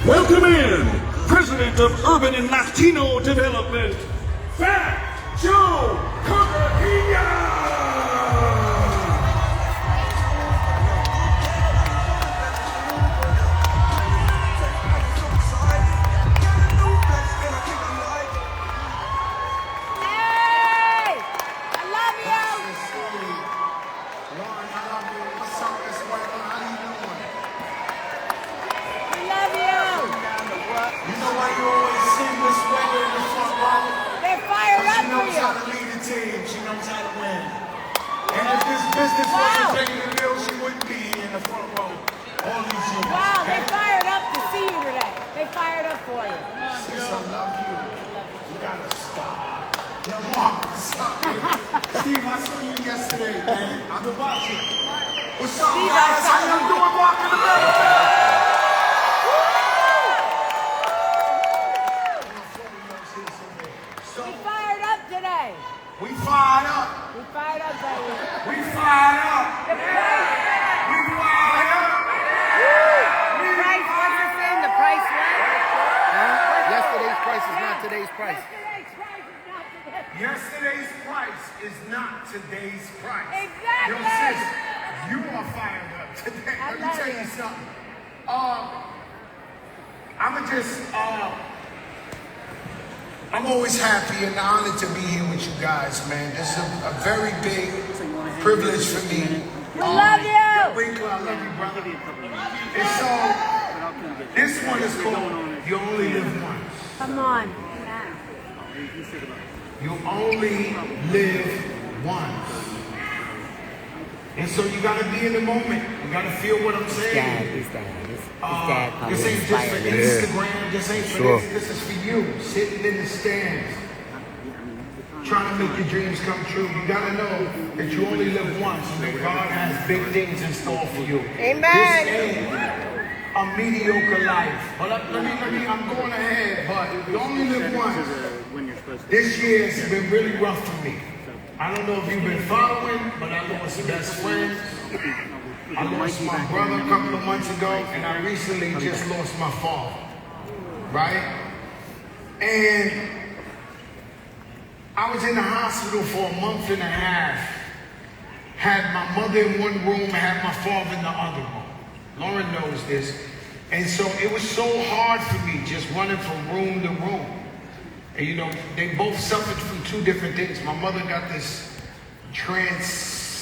Welcome in, President of Urban and Latino Development, Fat Joe Coca-Cola. She knows how to win. And if this business wasn't paying the bills, she wouldn't be in the front row all these years. Wow, they fired up to see you today. They fired up for you. Sis, I love you. You gotta stop. Your mom, stop. Steve, I saw you yesterday, man. I've been watching. What's up, guys? How you doing walking the middle? We fired up. We fired up, baby. We fired up. We fired up. The price, what's the thing? The price what? Yesterday's price is not today's price. Yesterday's price is not today's price. Exactly. Yo, sis, you are fired up today. Let me tell you something. I'm always happy and honored to be here with you guys, man. This is a very big privilege for me. We love you. Winkler, I love you, brother. And so, this one is called You Only Live Once. Come on. You only live once. And so you gotta be in the moment. You gotta feel what I'm saying. His dad This ain't just for Instagram. This ain't for this. This is for you, sitting in the stands, trying to make your dreams come true. You gotta know that you only live once, and that God has big things in store for you. Amen. This ain't a mediocre life. But I'm going ahead. But you only live once. This year has been really rough for me. I don't know if you've been following, but I lost best friends. I lost my brother a couple of months ago, and I recently just lost my father, right? And I was in the hospital for a month and a half, had my mother in one room, had my father in the other room. Lauren knows this. And so it was so hard for me just running from room to room. And you know, they both suffered from two different things. My mother got this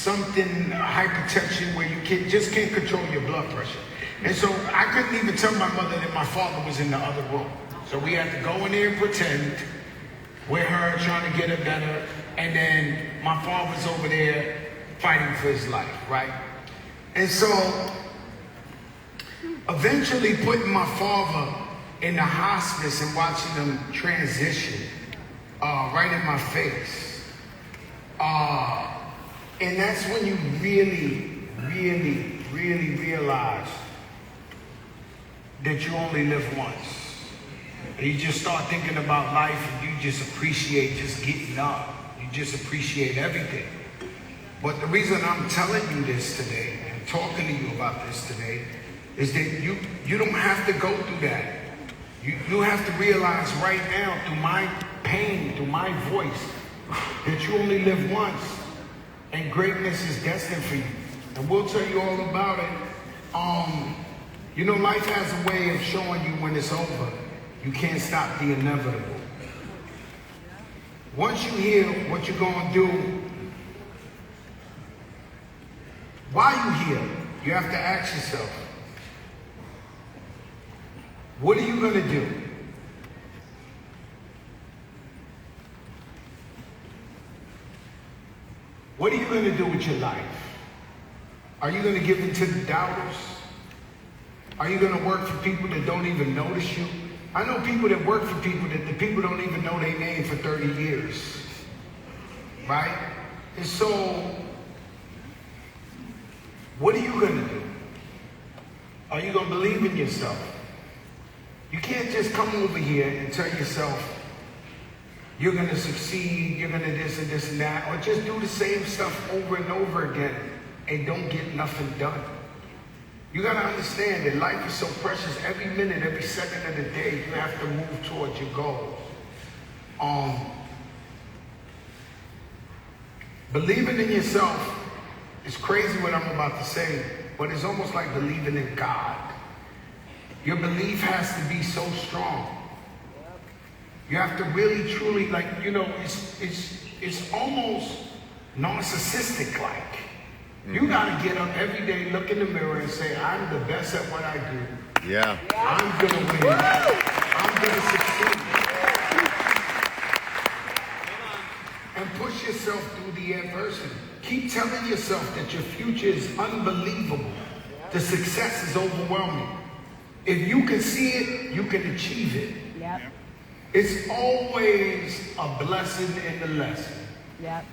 hypertension where you just can't control your blood pressure. And so I couldn't even tell my mother that my father was in the other room. So we had to go in there and pretend with her, trying to get her better. And then my father's over there fighting for his life, right? And so eventually putting my father in the hospice and watching them transition right in my face. And that's when you really, really, really realize that you only live once. And you just start thinking about life and you just appreciate just getting up. You just appreciate everything. But the reason I'm telling you this today and talking to you about this today is that you don't have to go through that. You have to realize right now through my pain, through my voice, that you only live once and greatness is destined for you. And we'll tell you all about it. You know, life has a way of showing you when it's over. You can't stop the inevitable. Once you hear what you're going to do, while you're here, you have to ask yourself, what are you going to do? What are you going to do with your life? Are you going to give in to the doubters? Are you going to work for people that don't even notice you? I know people that work for people that the people don't even know their name for 30 years. Right? And so, what are you going to do? Are you going to believe in yourself? You can't just come over here and tell yourself you're going to succeed, you're going to this and this and that, or just do the same stuff over and over again and don't get nothing done. You got to understand that life is so precious. Every minute, every second of the day, you have to move towards your goals. Believing in yourself is crazy what I'm about to say, but it's almost like believing in God. Your belief has to be so strong. You have to really, truly, like, you know, it's almost narcissistic like. You gotta get up every day, look in the mirror and say, I'm the best at what I do. Yeah. I'm gonna win. I'm gonna succeed. And push yourself through the adversity. Keep telling yourself that your future is unbelievable. The success is overwhelming. If you can see it, you can achieve it. Yep. It's always a blessing in the lesson. Yep.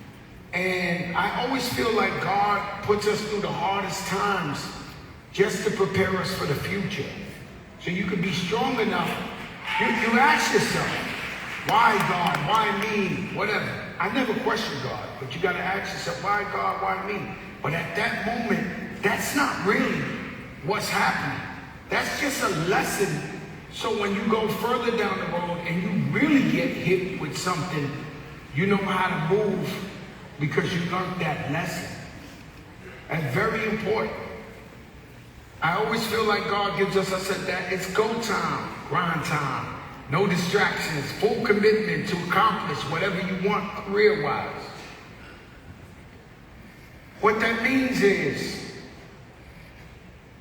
And I always feel like God puts us through the hardest times just to prepare us for the future. So you can be strong enough. You ask yourself, why God? Why me? Whatever. I never question God, but you got to ask yourself, why God? Why me? But at that moment, that's not really what's happening. That's just a lesson. So when you go further down the road and you really get hit with something, you know how to move because you learned that lesson. That's very important. I always feel like God gives us that it's go time, grind time, no distractions, full commitment to accomplish whatever you want career-wise. What that means is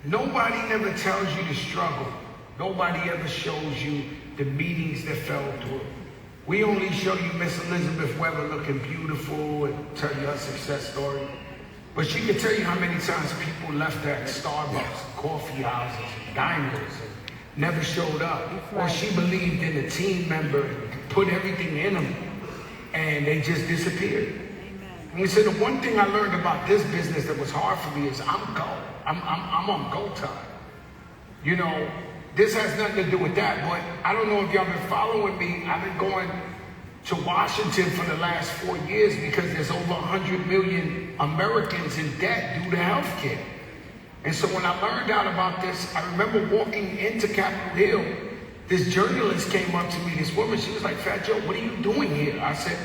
nobody never tells you to struggle. Nobody ever shows you the meetings that fell through. We only show you Miss Elizabeth Weber looking beautiful and tell you her success story. But she can tell you how many times people left at Starbucks, coffee houses, diners, and never showed up. Or she believed in a team member and put everything in them, and they just disappeared. And we said the one thing I learned about this business that was hard for me is I'm on go time. You know, this has nothing to do with that, but I don't know if y'all been following me. I've been going to Washington for the last 4 years because there's over 100 million Americans in debt due to health care. And so when I learned out about this, I remember walking into Capitol Hill. This journalist came up to me, this woman, she was like, Fat Joe, what are you doing here? I said,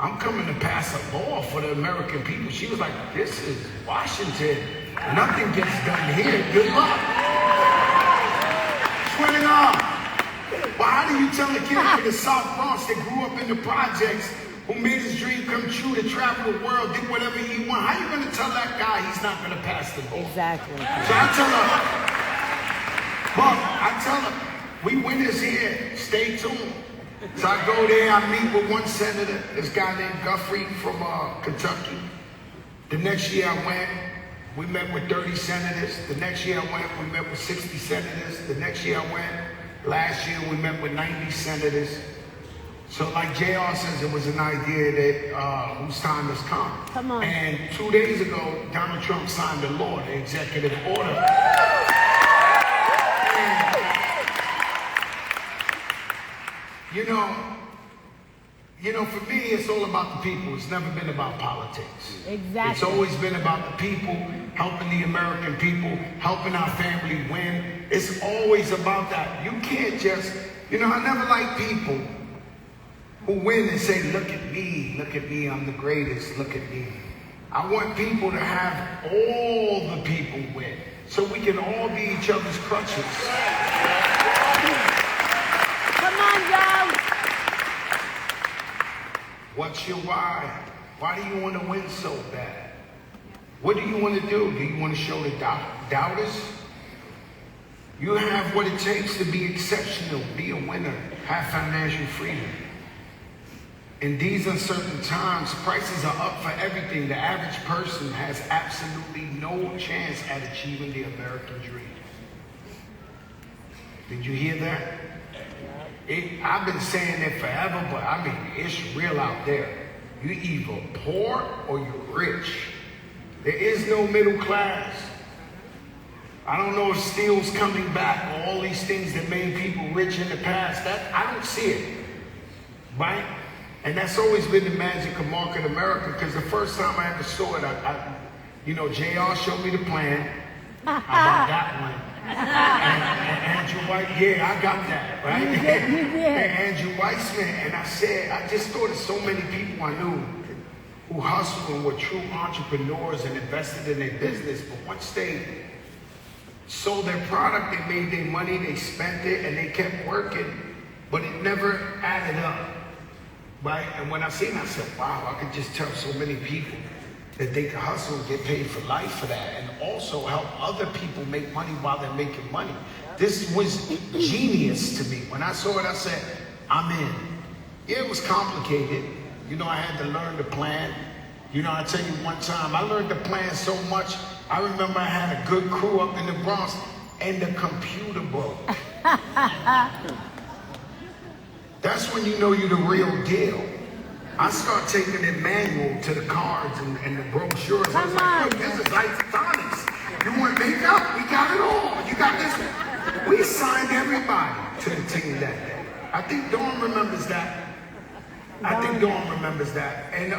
I'm coming to pass a law for the American people. She was like, this is Washington. Nothing gets done here. Good luck. Swear to God. Well, how do you tell a kid from the South Bronx that grew up in the projects, who made his dream come true, to travel the world, did whatever he wanted? How you going to tell that guy he's not going to pass the law? Exactly. So I tell her, Mom, I tell her, we winners here, stay tuned. So I go there, I meet with one senator, this guy named Guthrie from Kentucky. The next year I went, we met with 30 senators. The next year I went, we met with 60 senators. The next year I went, last year we met with 90 senators. So like JR says, it was an idea that whose time has come. Come on. And 2 days ago, Donald Trump signed the law, the executive order. And, you know, for me, it's all about the people. It's never been about politics. Exactly. It's always been about the people, helping the American people, helping our family win. It's always about that. You can't just, I never like people who win and say, look at me, I'm the greatest, look at me. I want people to have all the people win, so we can all be each other's crutches. Come on, Joe. What's your why? Why do you want to win so bad? What do you want to do? Do you want to show the doubters? You have what it takes to be exceptional, be a winner, have financial freedom. In these uncertain times, prices are up for everything. The average person has absolutely no chance at achieving the American dream. Did you hear that? I've been saying it forever, but I mean, it's real out there. You're either poor or you're rich. There is no middle class. I don't know if steel's coming back or all these things that made people rich in the past. I don't see it, right? And that's always been the magic of Market America, because the first time I ever saw it, JR showed me the plan. How about that one? And Andrew White, yeah, I got that, right? You did. And Andrew Weissman, and I just thought of so many people I knew who hustled and were true entrepreneurs and invested in their business, but once they sold their product, they made their money, they spent it, and they kept working, but it never added up, right? And when I seen it, I said, wow, I could just tell so many people that they can hustle and get paid for life for that, and also help other people make money while they're making money. This was genius to me. When I saw it, I said, I'm in. Yeah, it was complicated. You know, I had to learn the plan. You know, I tell you one time, I learned the plan so much, I remember I had a good crew up in the Bronx, and the computer broke. That's when you know you're the real deal. I start taking the manual to the cards and the brochures. I was like, look, this is isotonics. You want makeup? We got it all. You got this. We signed everybody to the team that day. I think Dawn remembers that. And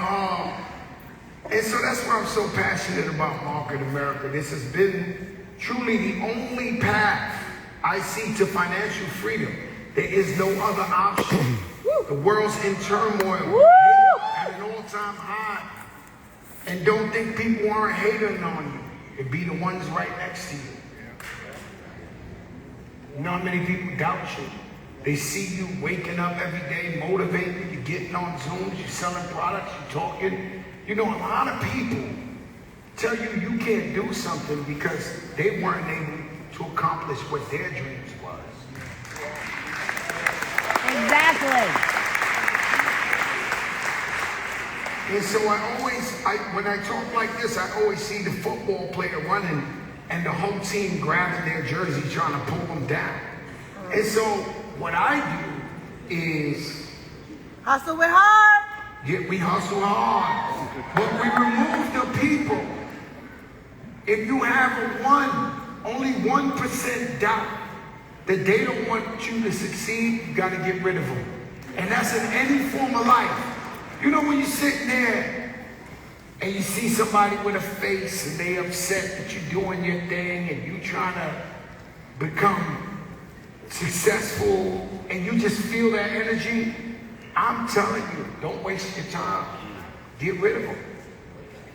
so that's why I'm so passionate about Market America. This has been truly the only path I see to financial freedom. There is no other option. The world's in turmoil, at an all-time high. And don't think people aren't hating on you. It be the ones right next to you. You know how many people doubt you? They see you waking up every day, motivated, you're getting on Zooms, you're selling products, you're talking. You know, a lot of people tell you you can't do something because they weren't able to accomplish what their dreams was. Exactly. And so when I talk like this, I always see the football player running and the whole team grabbing their jersey trying to pull them down. And so what I do is Hustle with heart. Yeah, we hustle hard, but we remove the people. If you have only 1% doubt that they don't want you to succeed, you got to get rid of them. And that's in any form of life. You know when you're sitting there and you see somebody with a face and they upset that you're doing your thing and you trying to become successful and you just feel that energy, I'm telling you, don't waste your time. Get rid of them.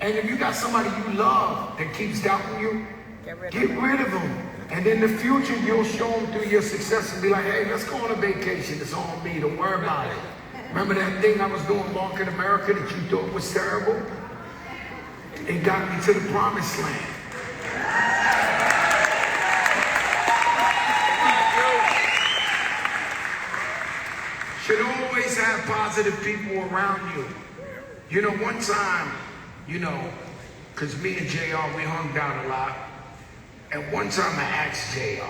And if you got somebody you love that keeps doubting you, get rid of them. And in the future, you'll show them through your success and be like, hey, let's go on a vacation. It's on me. Don't worry about it. Remember that thing I was doing, Market America, that you thought was terrible? It got me to the promised land. Should always have positive people around you. You know, one time, because me and JR, we hung out a lot. And one time I asked JR,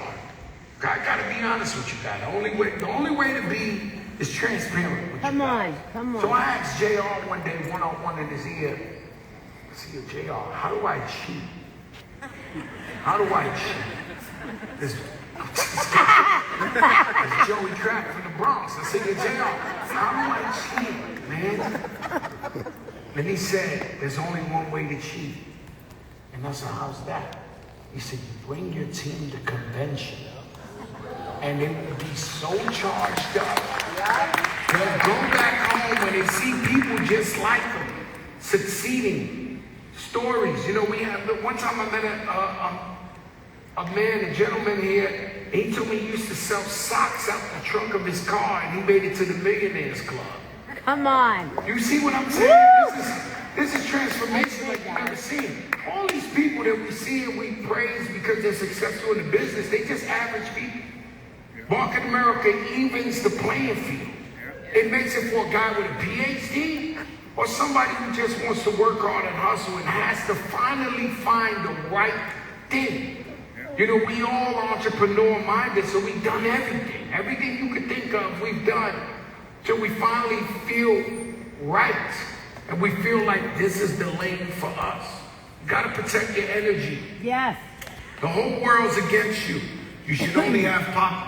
I gotta be honest with you guys. The only way to be is transparent with you guys. Come on. So I asked JR one day, one-on-one in his ear, I said, JR, how do I cheat? How do I cheat? This Joey Crack from the Bronx. I said, JR, how do I cheat, man? And he said, there's only one way to cheat. And I said, how's that? He said, you bring your team to convention, and they will be so charged up. They'll go back home when they see people just like them, succeeding, stories. You know, we have, one time I met a gentleman here, and he told me he used to sell socks out the trunk of his car, and he made it to the Millionaires Club. Come on. You see what I'm saying? This is transformation like you've never seen. All these people that we see and we praise because they're successful in the business, they just average people. Market America evens the playing field. It makes it for a guy with a PhD or somebody who just wants to work hard and hustle and has to finally find the right thing. You know, we all are entrepreneur-minded, so we've done everything. Everything you could think of, we've done. Till we finally feel right. And we feel like this is the lane for us. You gotta protect your energy. Yes. The whole world's against you. You should only have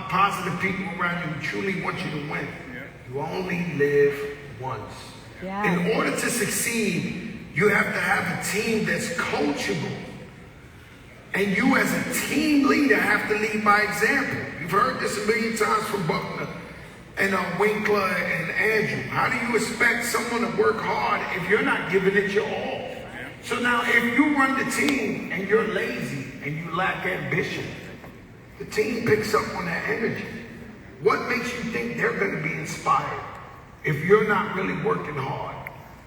positive people around you who truly want you to win. You only live once. Yes. In order to succeed, you have to have a team that's coachable. And you as a team leader have to lead by example. You've heard this a million times from Buckner and Winkler and Andrew. How do you expect someone to work hard if you're not giving it your all? So now if you run the team and you're lazy and you lack ambition, the team picks up on that energy. What makes you think they're going to be inspired if you're not really working hard?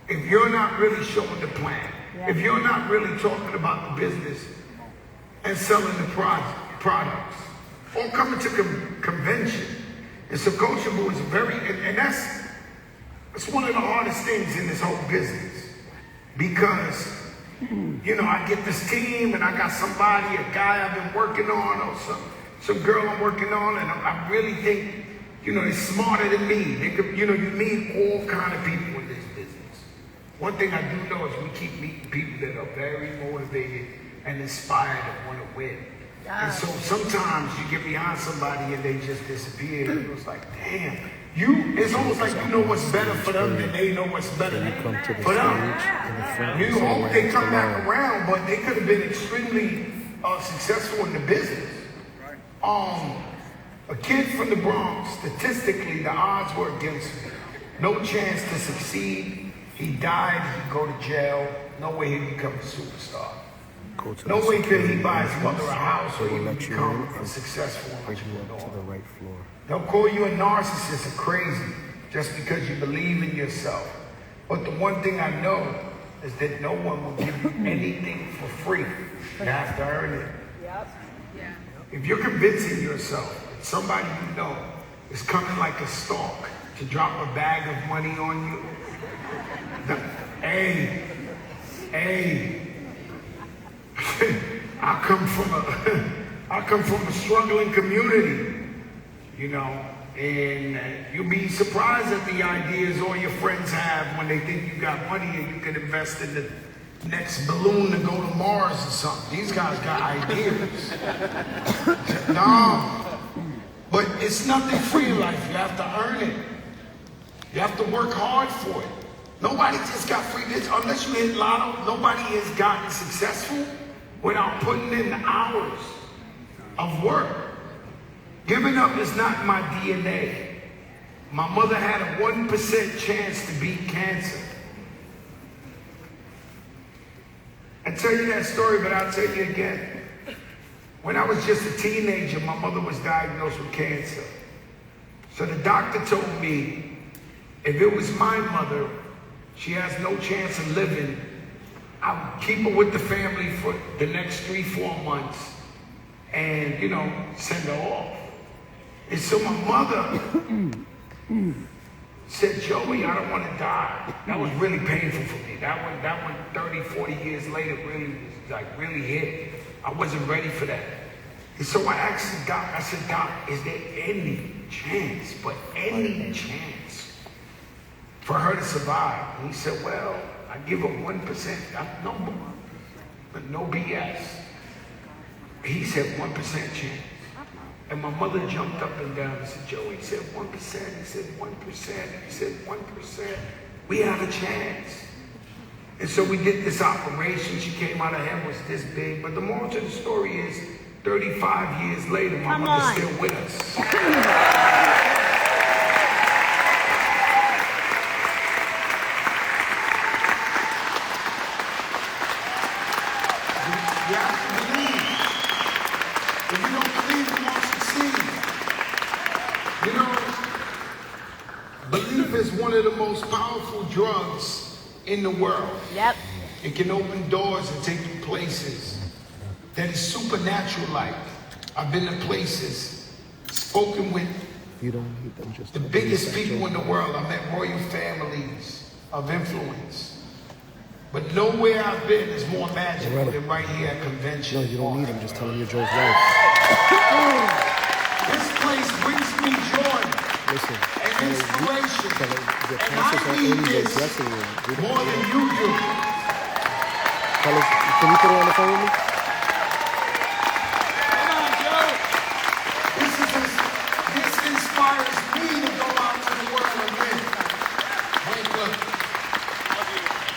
If you're not really showing the plan? If you're not really talking about the business and selling the products? Or coming to convention? And so coachable is and that's one of the hardest things in this whole business. Because, you know, I get this team and I got somebody, a guy I've been working on, or some girl I'm working on, and I really think, you know, they're smarter than me. They could, you know, you meet all kind of people in this business. One thing I do know is we keep meeting people that are very motivated and inspired and want to win. And so sometimes you get behind somebody and they just disappear. And it's like, damn, it's almost like you know what's better for them than they know what's better for them. You hope they come back around, but they could have been extremely successful in the business. A kid from the Bronx, statistically, the odds were against him. No chance to succeed. He died, he'd go to jail. No way he'd become a superstar. No way could he buy his mother a house or even become a successful entrepreneur. They'll call you a narcissist or crazy just because you believe in yourself. But the one thing I know is that no one will give you anything for free. You have to earn it. If you're convincing yourself that somebody you know is coming like a stalk to drop a bag of money on you, I come from a struggling community, you know, and you'll be surprised at the ideas all your friends have when they think you got money and you can invest in the next balloon to go to Mars or something. These guys got ideas. No, but it's nothing free in life. You have to earn it. You have to work hard for it. Nobody just got free. Unless you hit lotto, nobody has gotten successful without putting in the hours of work. Giving up is not my DNA. My mother had a 1% chance to beat cancer. I tell you that story, but I'll tell you again. When I was just a teenager, my mother was diagnosed with cancer. So the doctor told me, if it was my mother, she has no chance of living, I would keep her with the family for the next 3-4 months and, you know, send her off. And so my mother said, Joey, I don't want to die. That was really painful for me. That one 30, 40 years later really hit. I wasn't ready for that. And so I asked the doc, I said, Doc, is there any chance, but any chance for her to survive? And he said, well, I give her 1%, no more, but no BS. He said 1% chance. And my mother jumped up and down and said, Joey, he said 1%, he said 1%, he said 1%. We have a chance. And so we did this operation. She came out, her head was this big. But the moral to the story is 35 years later, my mother's still with us. You have to believe. If you don't believe, you won't succeed. You know, belief is one of the most powerful drugs in the world. Yep. It can open doors and take you places that is supernatural like. I've been to places, spoken with the biggest people in the world. I met royal families of influence. But nowhere I've been is more magical than right here at convention. No, you don't need him. Just tell him your Joe's life. This place brings me joy and inspiration. And I need this more than you do. Can you put her on the phone with me? Come on, Joe. This inspires me to go out to the world and win. Wait, look.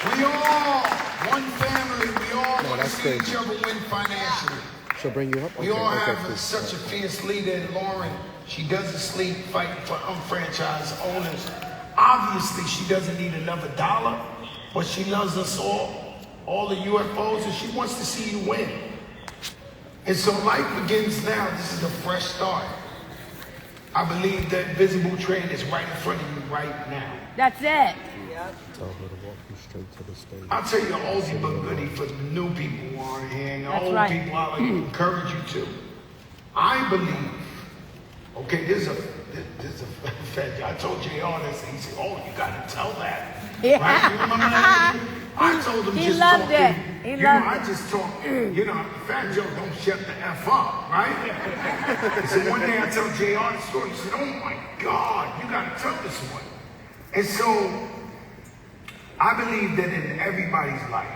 We all, one family, we all want to see each other win financially. She'll bring you up. We all Okay, have cool. such a fierce leader in Lauren. She doesn't sleep fighting for unfranchised owners. Obviously, she doesn't need another dollar, but she loves us all the UFOs, and she wants to see you win. And so life begins now. This is a fresh start. I believe that invisible train is right in front of you right now. That's it. Tell her to walk you straight to the stage. I'll tell you an oldie but goodie for the new people who aren't here, and the That's old right. people I like to encourage you to. I believe, okay, there's a fed. I told JR this, and he said, "Oh, you got to tell that." Yeah. Right? You remember that? I told him He just loved talking. it. He loved I just talk. Fat Joe don't shut the F up, right? So one day I tell JR the story. He said, "Oh my God, you got to tell this one." And so I believe that in everybody's life,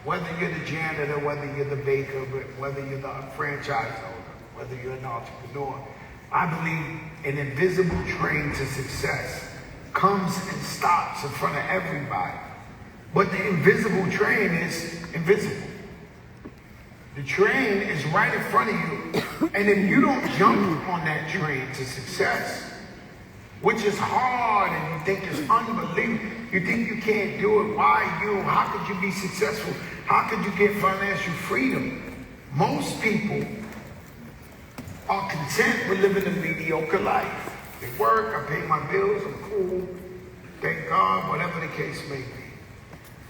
whether you're the janitor, whether you're the baker, whether you're the franchised owner, whether you're an entrepreneur, I believe an invisible train to success comes and stops in front of everybody. But the invisible train is invisible. The train is right in front of you, and if you don't jump on that train to success, which is hard and you think it's unbelievable, you think you can't do it, why you? How could you be successful? How could you get financial freedom? Most people are content with living a mediocre life. They work, I pay my bills, I'm cool, thank God, whatever the case may be.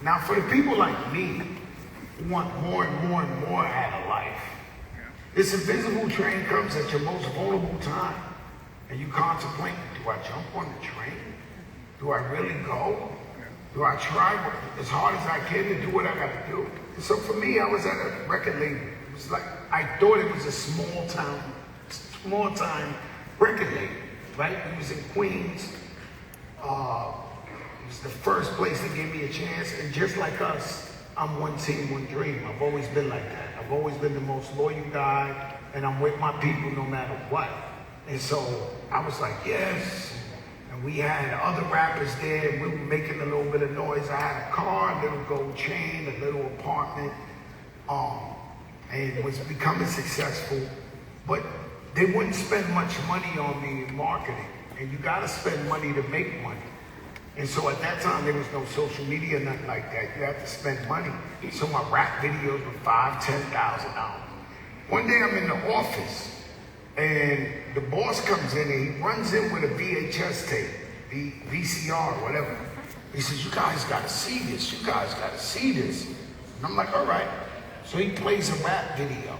Now for the people like me, who want more and more and more out of life, this invisible train comes at your most vulnerable time, and you contemplate, do I jump on the train? Do I really go? Do I try as hard as I can to do what I got to do? And so for me, I was at a record label. It was like, I thought it was a small time record label, right? It was in Queens. It was the first place that gave me a chance. And just like us, I'm one team, one dream. I've always been like that. I've always been the most loyal guy, and I'm with my people no matter what. And so I was like, yes. And we had other rappers there, and we were making a little bit of noise. I had a car, a little gold chain, a little apartment, and was becoming successful. But they wouldn't spend much money on me in marketing. And you gotta spend money to make money. And so at that time, there was no social media, nothing like that. You had to spend money. So my rap videos were $5,000, $10,000. One day I'm in the office, and the boss comes in and he runs in with a VHS tape, the VCR, whatever. He says, you guys gotta see this, you guys gotta see this. And I'm like, all right. So he plays a rap video.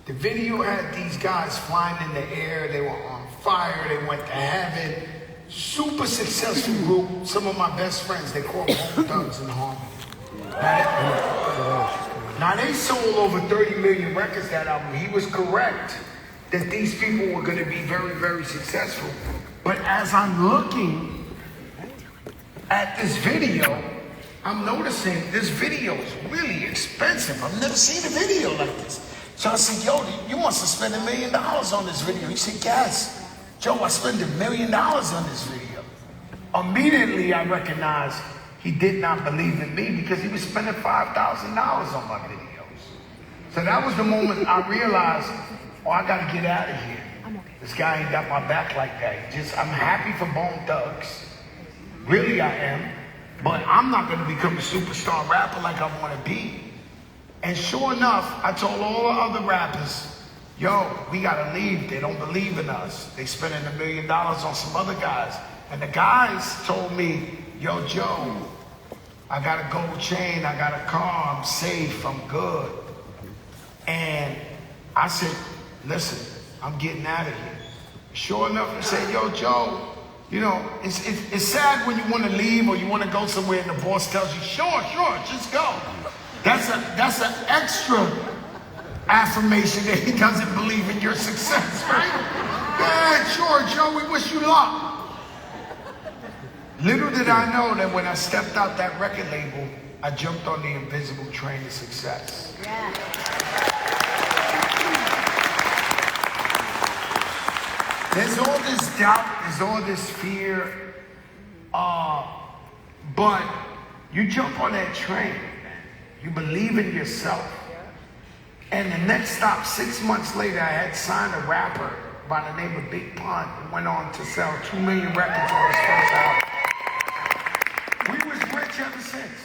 The video had these guys flying in the air, they were on fire, they went to heaven. Super successful group, some of my best friends, they call them Thugs in Harmony. Now they sold over 30 million records that album. He was correct that these people were gonna be very, very successful. But as I'm looking at this video, I'm noticing this video is really expensive. I've never seen a video like this. So I said, yo, you must have spent $1 million on this video. He said, yes. Joe, I spent $1 million on this video. Immediately, I recognized he did not believe in me because he was spending $5,000 on my videos. So that was the moment I realized, oh, I gotta get out of here. This guy ain't got my back like that. I'm happy for Bone Thugs. Really, I am. But I'm not gonna become a superstar rapper like I wanna be. And sure enough, I told all the other rappers, yo, we gotta leave. They don't believe in us. They spending $1 million on some other guys. And the guys told me, yo, Joe, I got a gold chain, I got a car, I'm safe, I'm good. And I said, listen, I'm getting out of here. Sure enough, he said, yo, Joe, you know, it's sad when you wanna leave or you wanna go somewhere and the boss tells you, sure, just go. That's an extra affirmation that he doesn't believe in your success, right? Yeah, sure, Joe, we wish you luck. Little did I know that when I stepped out that record label, I jumped on the invisible train to success. Yeah. There's all this doubt, there's all this fear, but you jump on that train, you believe in yourself, And the next stop, 6 months later, I had signed a rapper by the name of Big Pun, who went on to sell 2 million records on his first album. We was rich ever since.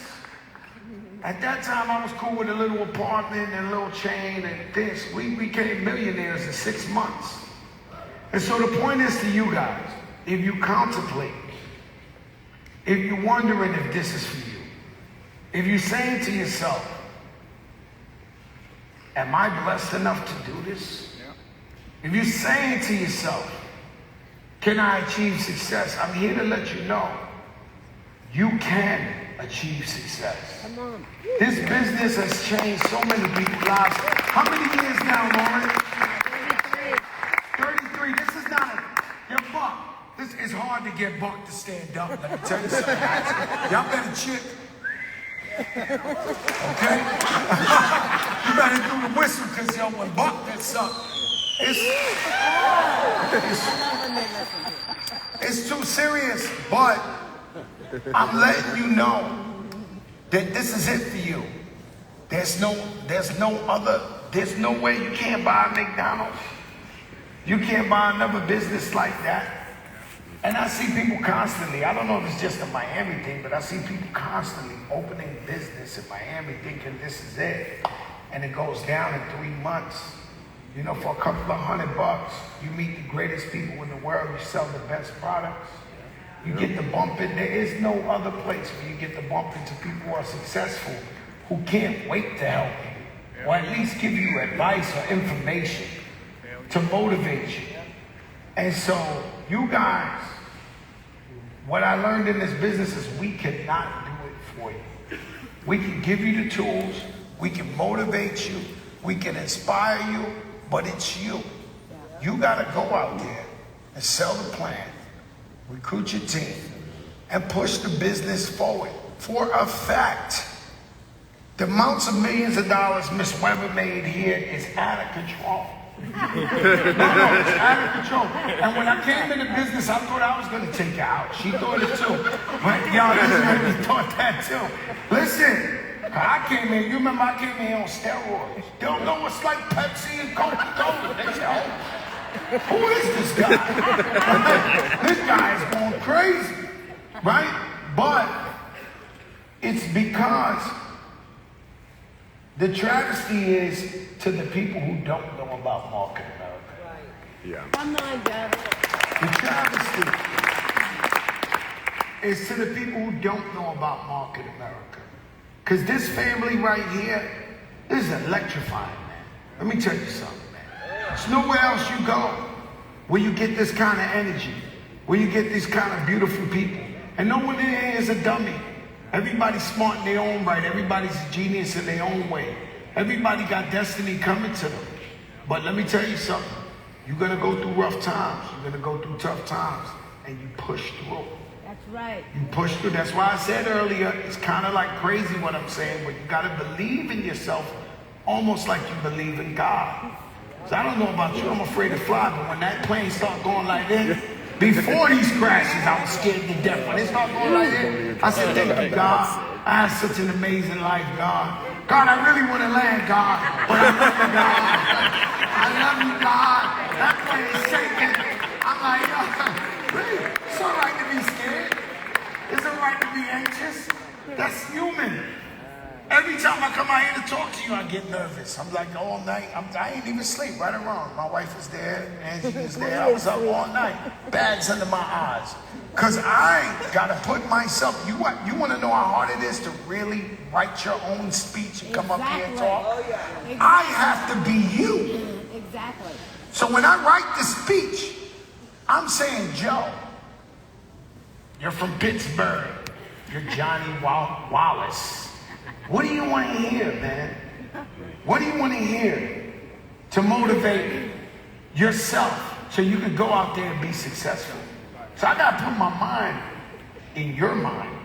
At that time, I was cool with a little apartment and a little chain and this. We became millionaires in 6 months. And so the point is to you guys, if you contemplate, if you're wondering if this is for you, if you're saying to yourself, am I blessed enough to do this? If you're saying to yourself, can I achieve success? I'm here to let you know, you can achieve success. Come on. This business has changed so many people's lives. How many years now, Lauren? 33. This is not your Buck. This is hard to get Buck to stand up. Let me tell you something. Y'all better chick. Okay? You better do the whistle, because yo, when Buck gets up, it's too serious. But I'm letting you know that this is it for you. There's no way. You can't buy a McDonald's. You can't buy another business like that. And I see people constantly, I don't know if it's just a Miami thing, but I see people constantly opening business in Miami thinking this is it. And it goes down in 3 months. You know, for a couple of $100, you meet the greatest people in the world, you sell the best products. You get the bump in. There is no other place where you get the bump into people who are successful, who can't wait to help you, or at least give you advice or information to motivate you. And so, you guys, what I learned in this business is we cannot do it for you. We can give you the tools, we can motivate you, we can inspire you, but it's you. You gotta go out there and sell the plan, recruit your team, and push the business forward. For a fact, the amounts of millions of dollars Miss Weber made here is out of control. No, it's out of control. And when I came into business, I thought I was going to take her out. She thought it too. But y'all just thought that too. Listen, I came in, you remember I came in here on steroids. They don't know what's like Pepsi and Coca-Cola. They say, oh, who is this guy? This guy is going crazy, right? But it's because the travesty is to the people who don't know about Market America. Right. Yeah. Come on, Devil. The travesty is to the people who don't know about Market America. Because this family right here, this is electrifying, man. Let me tell you something, man. There's nowhere else you go where you get this kind of energy, where you get these kind of beautiful people. And no one in here is a dummy. Everybody's smart in their own right. Everybody's a genius in their own way. Everybody got destiny coming to them. But let me tell you something. You're going to go through rough times. You're going to go through tough times. And you push through. That's right. You push through. That's why I said earlier, it's kind of like crazy what I'm saying, but you got to believe in yourself almost like you believe in God. So I don't know about you, I'm afraid to fly, but when that plane starts going like this, before these crashes, I was scared to death. When it started going like this, I said, thank you, God. I have such an amazing life, God. God, I really want to land, God, but I love you, God. I love you, God. That plane is shaking. I'm like, really? It's all right to be scared. It's all right to be anxious. That's human. Every time I come out here to talk to you, I get nervous. I'm like all night. I ain't even sleep, right or wrong. My wife is there, Angie is there. I was up all night, bags under my eyes. Because I got to put myself, you want to know how hard it is to really write your own speech and come up here and talk? Oh, yeah. Exactly. I have to be you. Exactly. So when I write the speech, I'm saying, Joe, you're from Pittsburgh. You're Johnny Wallace. What do you want to hear, man? What do you want to hear to motivate yourself so you can go out there and be successful? So I got to put my mind in your mind.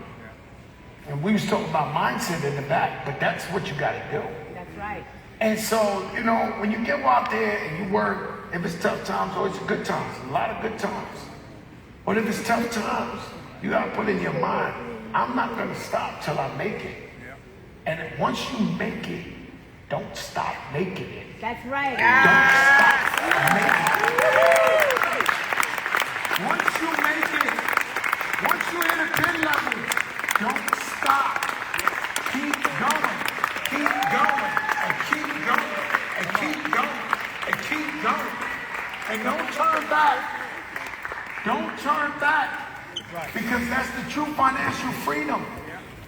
And we was talking about mindset in the back, but that's what you got to do. That's right. And so, you know, when you get out there and you work, if it's tough times or it's good times, a lot of good times. But if it's tough times, you got to put in your mind, I'm not going to stop till I make it. And once you make it, don't stop making it. That's right. Don't stop making it. Once you make it, once you hit a good level, don't stop. Keep going, keep going, and keep going, and keep going, and keep going. And don't turn back. Don't turn back. Because that's the true financial freedom.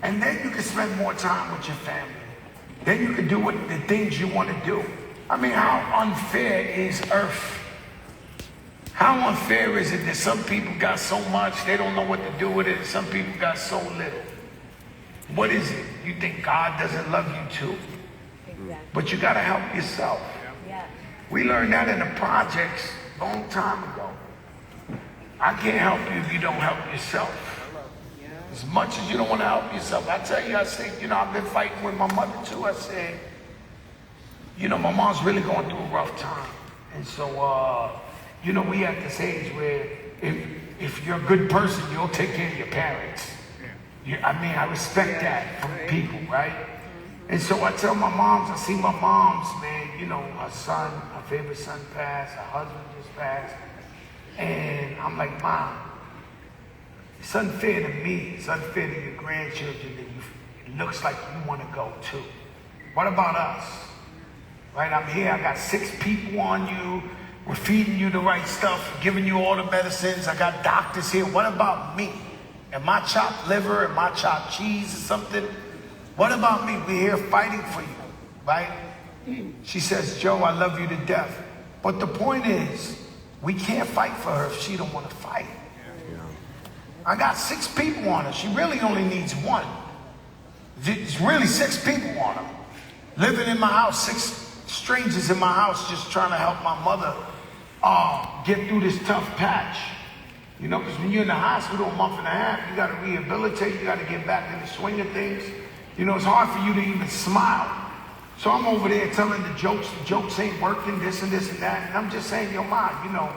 And then you can spend more time with your family. Then you can do the things you want to do. I mean, how unfair is Earth? How unfair is it that some people got so much, they don't know what to do with it, and some people got so little? What is it? You think God doesn't love you too? Exactly. But you got to help yourself. Yeah. We learned that in the projects a long time ago. I can't help you if you don't help yourself. As much as you don't want to help yourself. I tell you, I say, you know, I've been fighting with my mother too. I said, you know, my mom's really going through a rough time. And so, you know, we at this age where if you're a good person, you'll take care of your parents. I mean, I respect that from people, right? And so I tell my moms, I see my moms, man, you know, her son, her favorite son passed, her husband just passed. And I'm like, Mom, it's unfair to me, it's unfair to your grandchildren that it looks like you want to go too. What about us? Right, I'm here, I got 6 people on you, we're feeding you the right stuff, giving you all the medicines, I got doctors here. What about me? Am I chopped liver? Am I chopped cheese or something? What about me? We're here fighting for you, right? She says, Joe, I love you to death. But the point is, we can't fight for her if she don't want to fight. I got 6 people on her. She really only needs 1. It's really 6 people on her. Living in my house, 6 strangers in my house just trying to help my mother get through this tough patch. You know, because when you're in the hospital a month and a half, you got to rehabilitate, you got to get back in the swing of things. You know, it's hard for you to even smile. So I'm over there telling the jokes ain't working, this and this and that. And I'm just saying, yo, Mom, you know,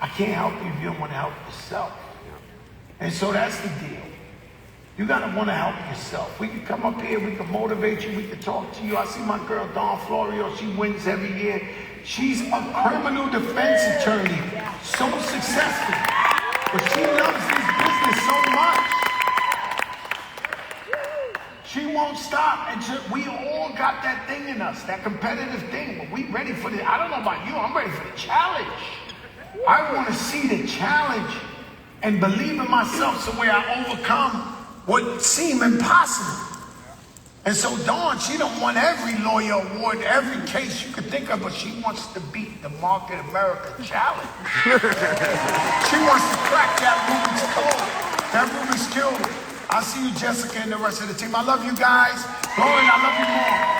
I can't help you if you don't want to help yourself. And so that's the deal. You got to want to help yourself. We can come up here, we can motivate you, we can talk to you. I see my girl, Dawn Florio, she wins every year. She's a criminal defense attorney, so successful. But she loves this business so much. She won't stop. And we all got that thing in us, that competitive thing. But we ready for the, I don't know about you, I'm ready for the challenge. I want to see the challenge and believe in myself so where I overcome what seemed impossible. And so Dawn, she don't want every lawyer award, every case you could think of, but she wants to beat the Market America Challenge. She wants to crack that Rubik's code. I'll see you, Jessica, and the rest of the team. I love you guys. Lauren, I love you more.